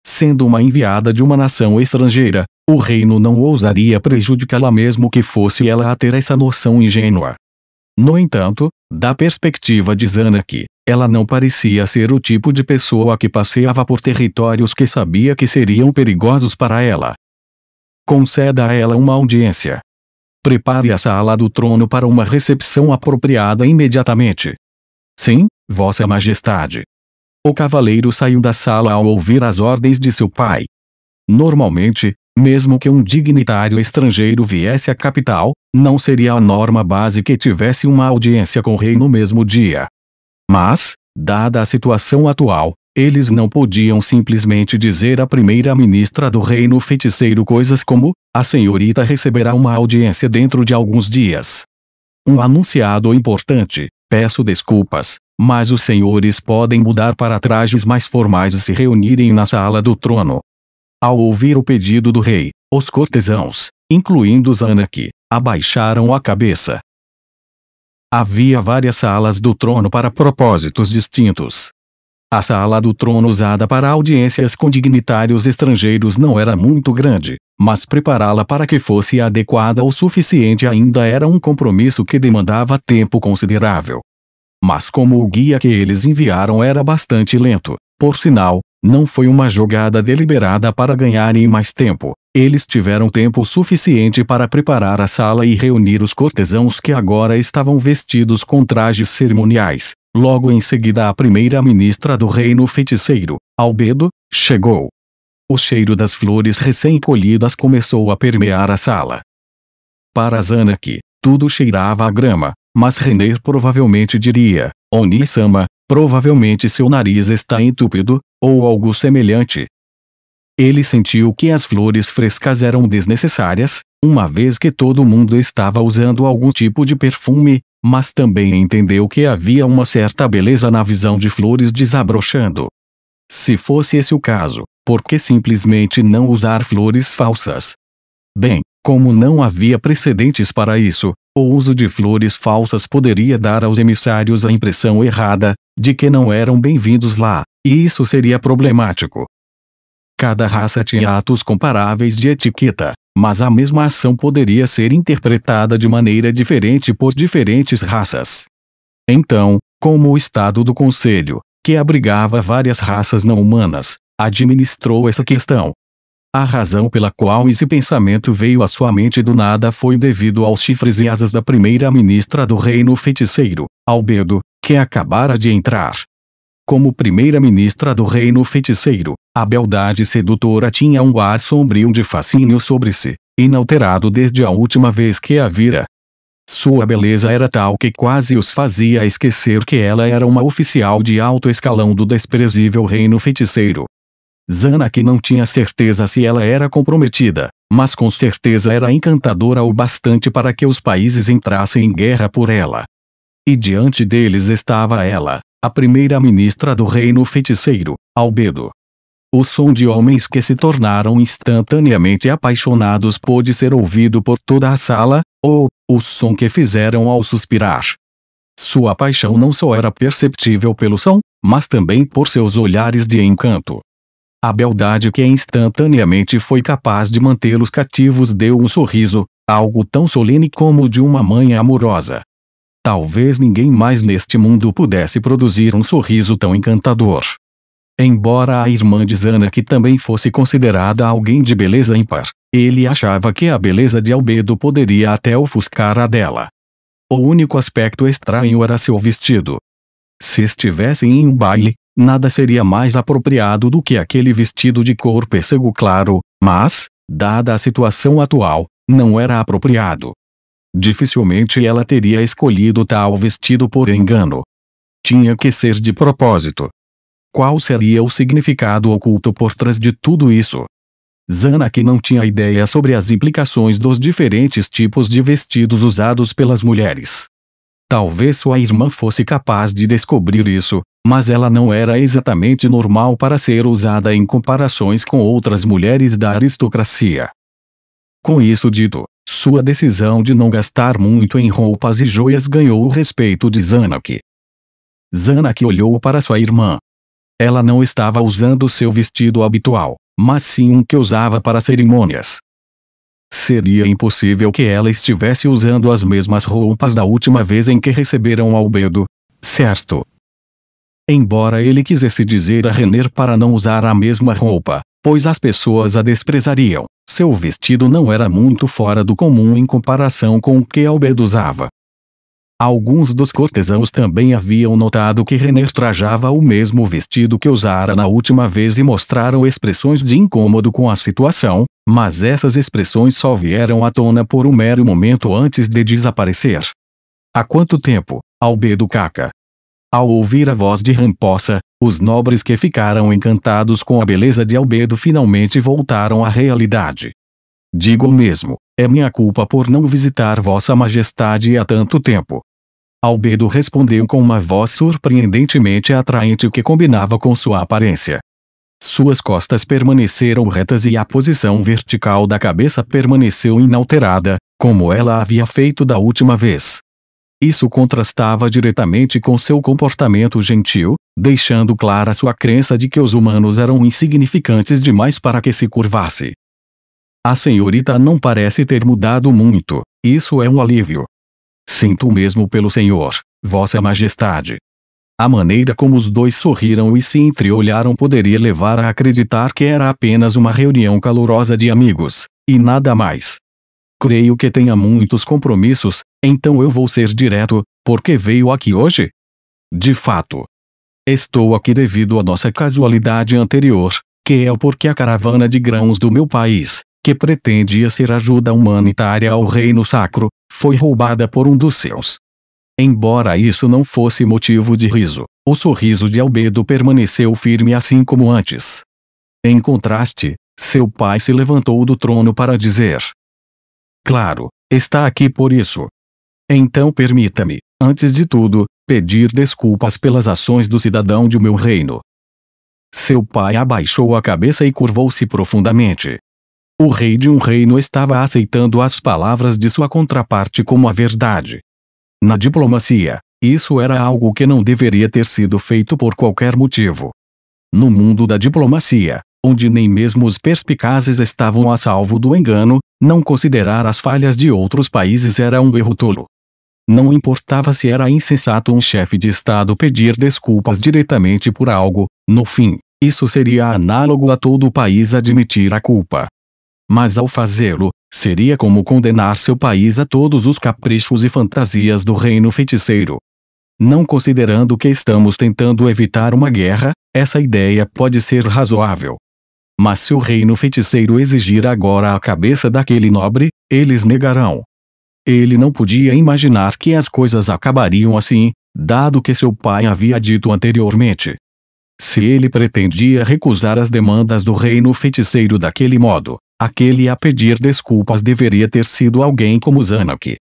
Sendo uma enviada de uma nação estrangeira, o reino não ousaria prejudicá-la mesmo que fosse ela a ter essa noção ingênua. No entanto, da perspectiva de Zanak, ela não parecia ser o tipo de pessoa que passeava por territórios que sabia que seriam perigosos para ela. Conceda a ela uma audiência. Prepare a sala do trono para uma recepção apropriada imediatamente. Sim, Vossa Majestade. O cavaleiro saiu da sala ao ouvir as ordens de seu pai. Normalmente, mesmo que um dignitário estrangeiro viesse à capital, não seria a norma base que tivesse uma audiência com o rei no mesmo dia. Mas, dada a situação atual, eles não podiam simplesmente dizer à primeira-ministra do reino feiticeiro coisas como: a senhorita receberá uma audiência dentro de alguns dias. Um anunciado importante: peço desculpas, mas os senhores podem mudar para trajes mais formais e se reunirem na sala do trono. Ao ouvir o pedido do rei, os cortesãos, incluindo Zanak, abaixaram a cabeça. Havia várias salas do trono para propósitos distintos. A sala do trono usada para audiências com dignitários estrangeiros não era muito grande, mas prepará-la para que fosse adequada o suficiente ainda era um compromisso que demandava tempo considerável. Mas como o guia que eles enviaram era bastante lento, por sinal, não foi uma jogada deliberada para ganharem mais tempo, eles tiveram tempo suficiente para preparar a sala e reunir os cortesãos que agora estavam vestidos com trajes cerimoniais. Logo em seguida a primeira-ministra do reino feiticeiro, Albedo, chegou. O cheiro das flores recém-colhidas começou a permear a sala. Para Zanak, tudo cheirava a grama, mas René provavelmente diria: Oni-sama, provavelmente seu nariz está entupido, ou algo semelhante. Ele sentiu que as flores frescas eram desnecessárias, uma vez que todo mundo estava usando algum tipo de perfume, mas também entendeu que havia uma certa beleza na visão de flores desabrochando. Se fosse esse o caso, por que simplesmente não usar flores falsas? Bem, como não havia precedentes para isso, o uso de flores falsas poderia dar aos emissários a impressão errada, de que não eram bem-vindos lá, e isso seria problemático. Cada raça tinha atos comparáveis de etiqueta, mas a mesma ação poderia ser interpretada de maneira diferente por diferentes raças. Então, como o Estado do Conselho, que abrigava várias raças não humanas, administrou essa questão? A razão pela qual esse pensamento veio à sua mente do nada foi devido aos chifres e asas da primeira-ministra do reino feiticeiro, Albedo, que acabara de entrar. Como primeira-ministra do reino feiticeiro, a beldade sedutora tinha um ar sombrio de fascínio sobre si, inalterado desde a última vez que a vira. Sua beleza era tal que quase os fazia esquecer que ela era uma oficial de alto escalão do desprezível reino feiticeiro. Zanak não tinha certeza se ela era comprometida, mas com certeza era encantadora o bastante para que os países entrassem em guerra por ela. E diante deles estava ela, a primeira-ministra do reino feiticeiro, Albedo. O som de homens que se tornaram instantaneamente apaixonados pôde ser ouvido por toda a sala, ou o som que fizeram ao suspirar. Sua paixão não só era perceptível pelo som, mas também por seus olhares de encanto. A beldade que instantaneamente foi capaz de mantê-los cativos deu um sorriso, algo tão solene como o de uma mãe amorosa. Talvez ninguém mais neste mundo pudesse produzir um sorriso tão encantador. Embora a irmã de Zanak também fosse considerada alguém de beleza ímpar, ele achava que a beleza de Albedo poderia até ofuscar a dela. O único aspecto estranho era seu vestido. Se estivessem em um baile, nada seria mais apropriado do que aquele vestido de cor pêssego claro, mas, dada a situação atual, não era apropriado. Dificilmente ela teria escolhido tal vestido por engano. Tinha que ser de propósito. Qual seria o significado oculto por trás de tudo isso? Zanak não tinha ideia sobre as implicações dos diferentes tipos de vestidos usados pelas mulheres. Talvez sua irmã fosse capaz de descobrir isso, mas ela não era exatamente normal para ser usada em comparações com outras mulheres da aristocracia. Com isso dito, sua decisão de não gastar muito em roupas e joias ganhou o respeito de Zanak. Zanak olhou para sua irmã. Ela não estava usando seu vestido habitual, mas sim um que usava para cerimônias. Seria impossível que ela estivesse usando as mesmas roupas da última vez em que receberam Albedo, certo? Embora ele quisesse dizer a Renner para não usar a mesma roupa, pois as pessoas a desprezariam, seu vestido não era muito fora do comum em comparação com o que Albedo usava. Alguns dos cortesãos também haviam notado que Renner trajava o mesmo vestido que usara na última vez e mostraram expressões de incômodo com a situação, mas essas expressões só vieram à tona por um mero momento antes de desaparecer. Há quanto tempo, Albedo Caca? Ao ouvir a voz de Ramposa, os nobres que ficaram encantados com a beleza de Albedo finalmente voltaram à realidade. Digo mesmo, é minha culpa por não visitar Vossa Majestade há tanto tempo. Albedo respondeu com uma voz surpreendentemente atraente que combinava com sua aparência. Suas costas permaneceram retas e a posição vertical da cabeça permaneceu inalterada, como ela havia feito da última vez. Isso contrastava diretamente com seu comportamento gentil, deixando clara sua crença de que os humanos eram insignificantes demais para que se curvasse. A senhorita não parece ter mudado muito, isso é um alívio. Sinto mesmo pelo senhor, Vossa Majestade. A maneira como os dois sorriram e se entreolharam poderia levar a acreditar que era apenas uma reunião calorosa de amigos, e nada mais. Creio que tenha muitos compromissos, então eu vou ser direto, porque veio aqui hoje? De fato. Estou aqui devido à nossa casualidade anterior, que é porque a caravana de grãos do meu país, que pretendia ser ajuda humanitária ao Reino Sacro, foi roubada por um dos seus. Embora isso não fosse motivo de riso, o sorriso de Albedo permaneceu firme assim como antes. Em contraste, seu pai se levantou do trono para dizer: claro, está aqui por isso. Então permita-me, antes de tudo, pedir desculpas pelas ações do cidadão de meu reino. Seu pai abaixou a cabeça e curvou-se profundamente. O rei de um reino estava aceitando as palavras de sua contraparte como a verdade. Na diplomacia, isso era algo que não deveria ter sido feito por qualquer motivo. No mundo da diplomacia, onde nem mesmo os perspicazes estavam a salvo do engano, não considerar as falhas de outros países era um erro tolo. Não importava se era insensato um chefe de Estado pedir desculpas diretamente por algo, no fim, isso seria análogo a todo o país admitir a culpa. Mas ao fazê-lo, seria como condenar seu país a todos os caprichos e fantasias do reino feiticeiro. Não considerando que estamos tentando evitar uma guerra, essa ideia pode ser razoável. Mas se o reino feiticeiro exigir agora a cabeça daquele nobre, eles negarão. Ele não podia imaginar que as coisas acabariam assim, dado que seu pai havia dito anteriormente. Se ele pretendia recusar as demandas do reino feiticeiro daquele modo, aquele a pedir desculpas deveria ter sido alguém como Zanuck.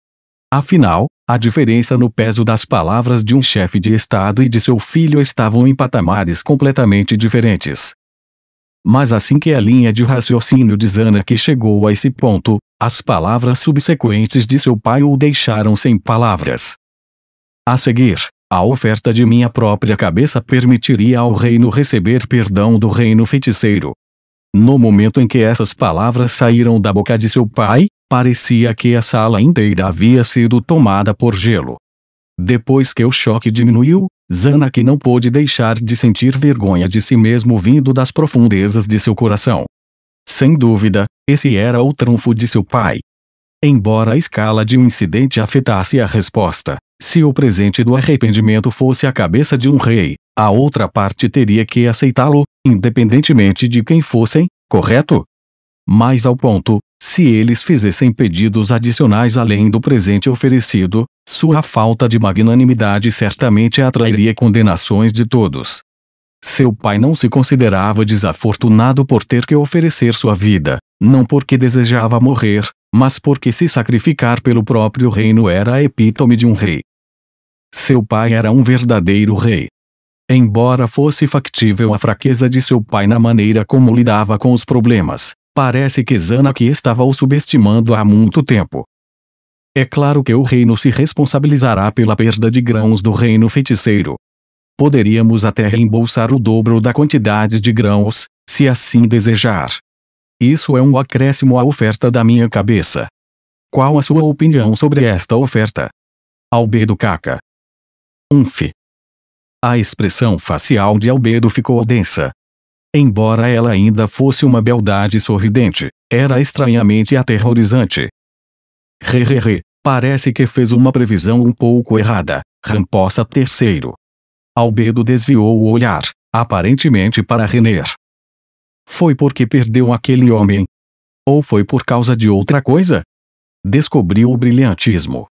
Afinal, a diferença no peso das palavras de um chefe de Estado e de seu filho estavam em patamares completamente diferentes. Mas assim que a linha de raciocínio de Zanuck chegou a esse ponto, as palavras subsequentes de seu pai o deixaram sem palavras. A seguir, a oferta de minha própria cabeça permitiria ao reino receber perdão do reino feiticeiro. No momento em que essas palavras saíram da boca de seu pai, parecia que a sala inteira havia sido tomada por gelo. Depois que o choque diminuiu, Zanuck não pôde deixar de sentir vergonha de si mesmo vindo das profundezas de seu coração. Sem dúvida, esse era o trunfo de seu pai. Embora a escala de um incidente afetasse a resposta, se o presente do arrependimento fosse a cabeça de um rei, a outra parte teria que aceitá-lo, independentemente de quem fossem, correto? Mais ao ponto, se eles fizessem pedidos adicionais além do presente oferecido, sua falta de magnanimidade certamente atrairia condenações de todos. Seu pai não se considerava desafortunado por ter que oferecer sua vida, não porque desejava morrer, mas porque se sacrificar pelo próprio reino era a epítome de um rei. Seu pai era um verdadeiro rei. Embora fosse factível a fraqueza de seu pai na maneira como lidava com os problemas, parece que Zanuck estava o subestimando há muito tempo. É claro que o reino se responsabilizará pela perda de grãos do reino feiticeiro. Poderíamos até reembolsar o dobro da quantidade de grãos, se assim desejar. Isso é um acréscimo à oferta da minha cabeça. Qual a sua opinião sobre esta oferta? Albedo Caca. A expressão facial de Albedo ficou densa. Embora ela ainda fosse uma beldade sorridente, era estranhamente aterrorizante. Parece que fez uma previsão um pouco errada, Ramposa III. Albedo desviou o olhar, aparentemente para Renner. Foi porque perdeu aquele homem? Ou foi por causa de outra coisa? Descobriu o brilhantismo.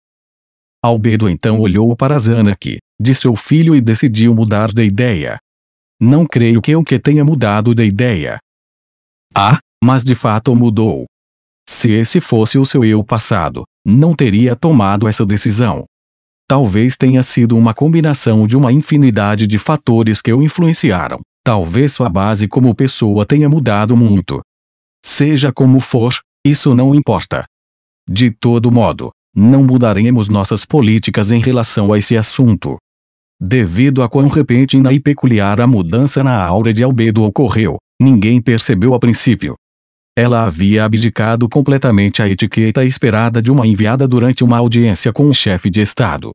Albedo então olhou para Zanuck, de seu filho e decidiu mudar de ideia. Não creio que o que tenha mudado de ideia. Ah, mas de fato mudou. Se esse fosse o seu eu passado, não teria tomado essa decisão. Talvez tenha sido uma combinação de uma infinidade de fatores que o influenciaram. Talvez sua base como pessoa tenha mudado muito. Seja como for, isso não importa. De todo modo, não mudaremos nossas políticas em relação a esse assunto. Devido a quão repentina e peculiar a mudança na aura de Albedo ocorreu, ninguém percebeu a princípio. Ela havia abdicado completamente a etiqueta esperada de uma enviada durante uma audiência com um chefe de Estado.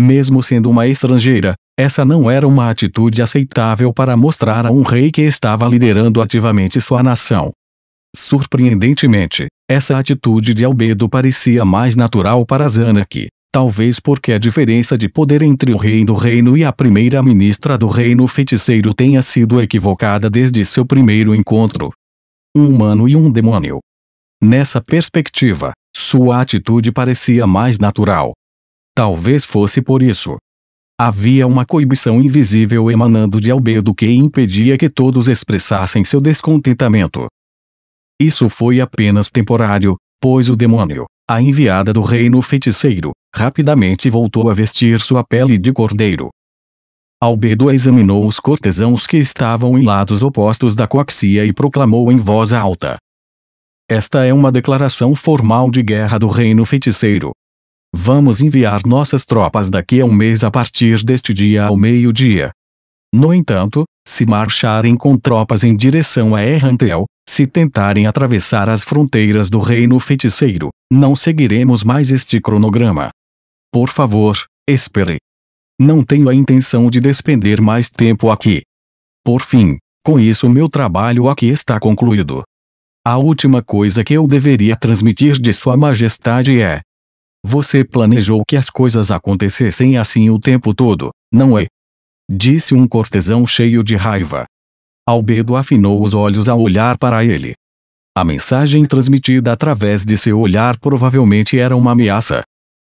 Mesmo sendo uma estrangeira, essa não era uma atitude aceitável para mostrar a um rei que estava liderando ativamente sua nação. Surpreendentemente, essa atitude de Albedo parecia mais natural para Zanuck, talvez porque a diferença de poder entre o rei do reino e a primeira-ministra do reino feiticeiro tenha sido equivocada desde seu primeiro encontro. Um humano e um demônio. Nessa perspectiva, sua atitude parecia mais natural. Talvez fosse por isso. Havia uma coibição invisível emanando de Albedo que impedia que todos expressassem seu descontentamento. Isso foi apenas temporário, pois o demônio, a enviada do reino feiticeiro, rapidamente voltou a vestir sua pele de cordeiro. Albedo examinou os cortesãos que estavam em lados opostos da coaxia e proclamou em voz alta: Esta é uma declaração formal de guerra do reino feiticeiro. Vamos enviar nossas tropas daqui a um mês a partir deste dia ao meio-dia. No entanto, se marcharem com tropas em direção a Errantel, se tentarem atravessar as fronteiras do reino feiticeiro, não seguiremos mais este cronograma. Por favor, espere. Não tenho a intenção de despender mais tempo aqui. Por fim, com isso meu trabalho aqui está concluído. A última coisa que eu deveria transmitir de Sua Majestade é: você planejou que as coisas acontecessem assim o tempo todo, não é? Disse um cortesão cheio de raiva. Albedo afinou os olhos ao olhar para ele. A mensagem transmitida através de seu olhar provavelmente era uma ameaça.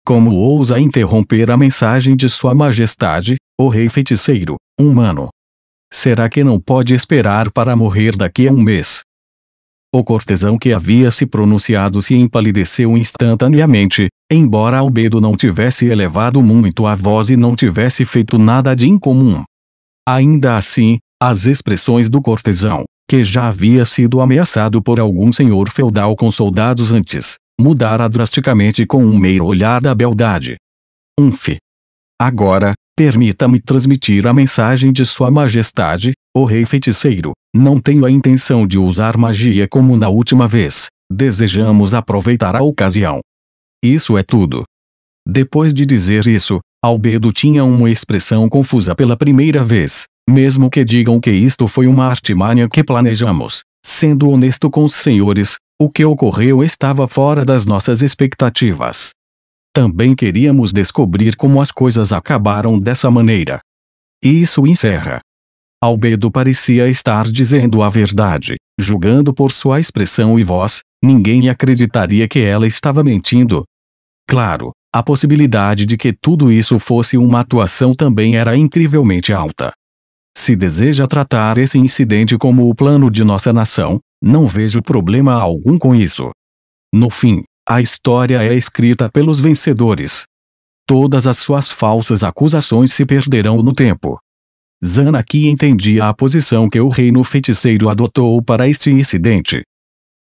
Como ousa interromper a mensagem de Sua Majestade, o Rei Feiticeiro, humano? Será que não pode esperar para morrer daqui a um mês? O cortesão que havia se pronunciado se empalideceu instantaneamente, embora Albedo não tivesse elevado muito a voz e não tivesse feito nada de incomum. Ainda assim, as expressões do cortesão, que já havia sido ameaçado por algum senhor feudal com soldados antes, mudara drasticamente com um mero olhar da beldade. Agora, permita-me transmitir a mensagem de Sua Majestade, o Rei Feiticeiro. Não tenho a intenção de usar magia como na última vez. Desejamos aproveitar a ocasião. Isso é tudo. Depois de dizer isso, Albedo tinha uma expressão confusa pela primeira vez. Mesmo que digam que isto foi uma artimanha que planejamos, sendo honesto com os senhores, o que ocorreu estava fora das nossas expectativas. Também queríamos descobrir como as coisas acabaram dessa maneira. E isso encerra. Albedo parecia estar dizendo a verdade, julgando por sua expressão e voz, ninguém acreditaria que ela estava mentindo. Claro, a possibilidade de que tudo isso fosse uma atuação também era incrivelmente alta. Se deseja tratar esse incidente como o plano de nossa nação, não vejo problema algum com isso. No fim, a história é escrita pelos vencedores. Todas as suas falsas acusações se perderão no tempo. Zanaki entendia a posição que o reino feiticeiro adotou para este incidente.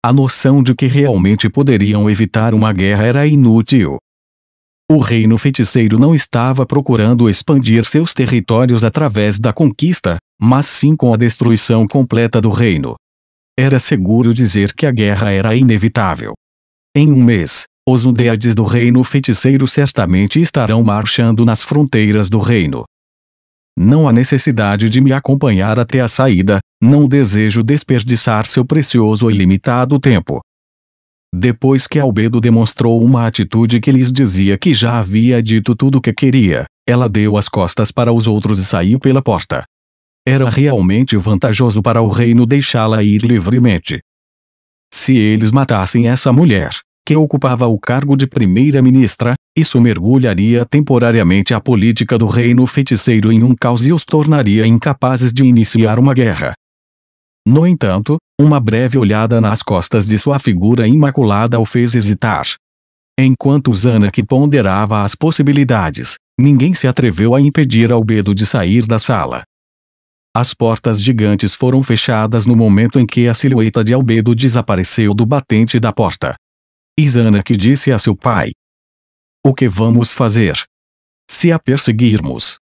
A noção de que realmente poderiam evitar uma guerra era inútil. O reino feiticeiro não estava procurando expandir seus territórios através da conquista, mas sim com a destruição completa do reino. Era seguro dizer que a guerra era inevitável. Em um mês, os undeads do reino feiticeiro certamente estarão marchando nas fronteiras do reino. Não há necessidade de me acompanhar até a saída, não desejo desperdiçar seu precioso e limitado tempo. Depois que Albedo demonstrou uma atitude que lhes dizia que já havia dito tudo o que queria, ela deu as costas para os outros e saiu pela porta. Era realmente vantajoso para o reino deixá-la ir livremente. Se eles matassem essa mulher, que ocupava o cargo de primeira-ministra, isso mergulharia temporariamente a política do reino feiticeiro em um caos e os tornaria incapazes de iniciar uma guerra. No entanto, uma breve olhada nas costas de sua figura imaculada o fez hesitar. Enquanto Zanaki ponderava as possibilidades, ninguém se atreveu a impedir Albedo de sair da sala. As portas gigantes foram fechadas no momento em que a silhueta de Albedo desapareceu do batente da porta. E Zanaki disse a seu pai: "O que vamos fazer? Se a perseguirmos,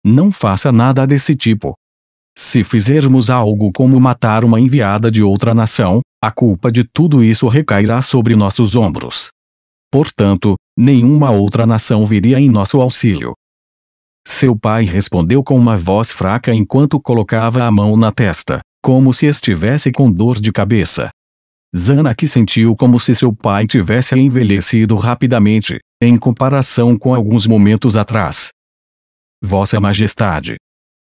não faça nada desse tipo. Se fizermos algo como matar uma enviada de outra nação, a culpa de tudo isso recairá sobre nossos ombros. Portanto, nenhuma outra nação viria em nosso auxílio." Seu pai respondeu com uma voz fraca enquanto colocava a mão na testa, como se estivesse com dor de cabeça. Zanaki sentiu como se seu pai tivesse envelhecido rapidamente, em comparação com alguns momentos atrás. "Vossa Majestade,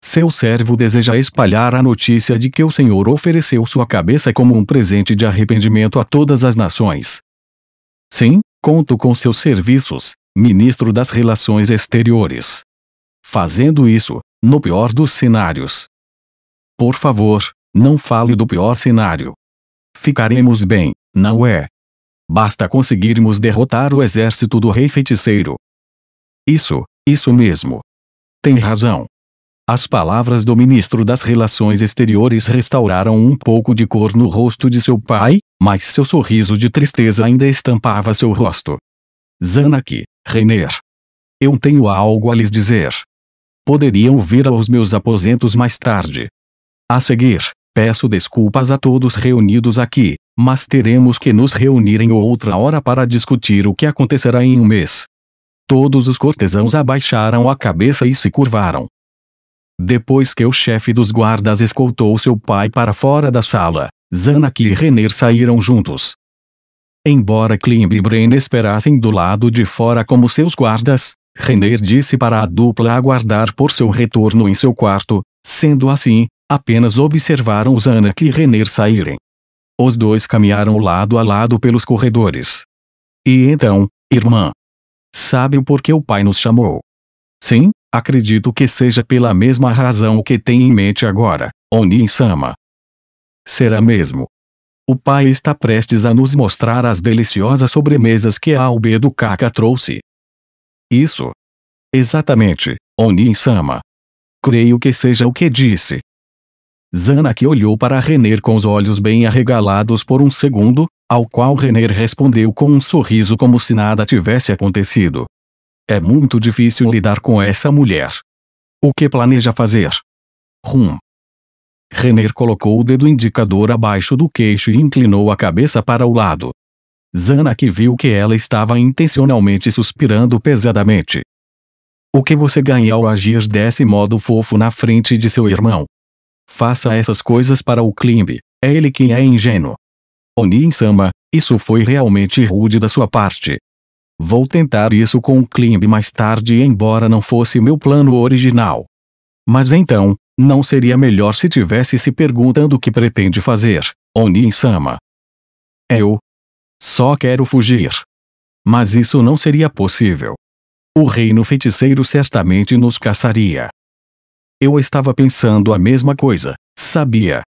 seu servo deseja espalhar a notícia de que o Senhor ofereceu sua cabeça como um presente de arrependimento a todas as nações." "Sim, conto com seus serviços, ministro das Relações Exteriores. Fazendo isso, no pior dos cenários." "Por favor, não fale do pior cenário. Ficaremos bem, não é? Basta conseguirmos derrotar o exército do Rei Feiticeiro." Isso mesmo. Tem razão." As palavras do ministro das Relações Exteriores restauraram um pouco de cor no rosto de seu pai, mas seu sorriso de tristeza ainda estampava seu rosto. "Zanaki, Reiner. Eu tenho algo a lhes dizer. Poderiam vir aos meus aposentos mais tarde. A seguir, peço desculpas a todos reunidos aqui, mas teremos que nos reunir em outra hora para discutir o que acontecerá em um mês." Todos os cortesãos abaixaram a cabeça e se curvaram. Depois que o chefe dos guardas escoltou seu pai para fora da sala, Zanaki e Reiner saíram juntos. Embora Klimb e Bren esperassem do lado de fora como seus guardas, Reiner disse para a dupla aguardar por seu retorno em seu quarto. Sendo assim, apenas observaram Zanaki e Reiner saírem. Os dois caminharam lado a lado pelos corredores. "E então, irmã? Sabe o porquê o pai nos chamou?" "Sim, acredito que seja pela mesma razão que tem em mente agora, Onin-sama." "Será mesmo?" O pai está prestes a nos mostrar as deliciosas sobremesas que a Albedo Kaka trouxe. Isso. Exatamente, Onin-sama. Creio que seja o que disse. Zanaki olhou para Renner com os olhos bem arregalados por um segundo, ao qual Renner respondeu com um sorriso como se nada tivesse acontecido. É muito difícil lidar com essa mulher. O que planeja fazer? Renner colocou o dedo indicador abaixo do queixo e inclinou a cabeça para o lado. Zanaki viu que ela estava intencionalmente suspirando pesadamente. O que você ganha ao agir desse modo fofo na frente de seu irmão? Faça essas coisas para o Klimb, é ele quem é ingênuo. Onin-sama, isso foi realmente rude da sua parte. Vou tentar isso com o Klimb mais tarde embora não fosse meu plano original. Mas então, não seria melhor se tivesse se perguntando o que pretende fazer, Onin-sama? Eu só quero fugir. Mas isso não seria possível. O reino feiticeiro certamente nos caçaria. Eu estava pensando a mesma coisa, sabia?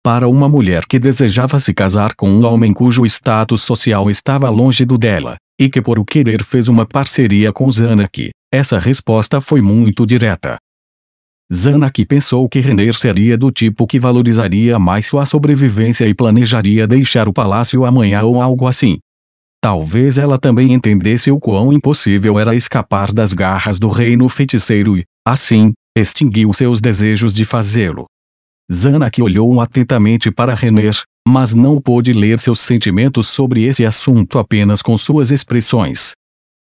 Para uma mulher que desejava se casar com um homem cujo status social estava longe do dela, e que por o querer fez uma parceria com Zanaki, essa resposta foi muito direta. Zanaki pensou que Renner seria do tipo que valorizaria mais sua sobrevivência e planejaria deixar o palácio amanhã ou algo assim. Talvez ela também entendesse o quão impossível era escapar das garras do reino feiticeiro e, assim, extinguiu seus desejos de fazê-lo. Zanaki olhou atentamente para Renner, mas não pôde ler seus sentimentos sobre esse assunto apenas com suas expressões.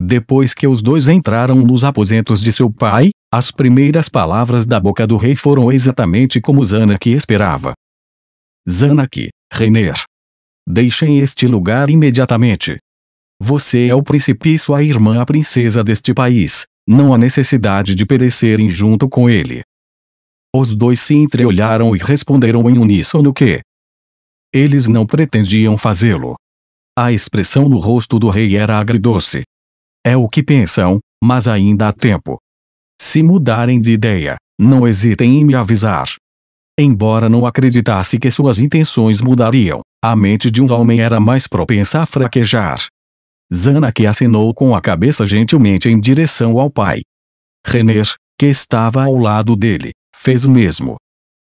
Depois que os dois entraram nos aposentos de seu pai, as primeiras palavras da boca do rei foram exatamente como Zanaki esperava. Zanaki, Renner. Deixem este lugar imediatamente. Você é o príncipe e sua irmã a princesa deste país, não há necessidade de perecerem junto com ele. Os dois se entreolharam e responderam em uníssono que eles não pretendiam fazê-lo. A expressão no rosto do rei era agridoce. É o que pensam, mas ainda há tempo. Se mudarem de ideia, não hesitem em me avisar. Embora não acreditasse que suas intenções mudariam, a mente de um homem era mais propensa a fraquejar. Zanaki acenou com a cabeça gentilmente em direção ao pai. Renner, que estava ao lado dele, fez o mesmo.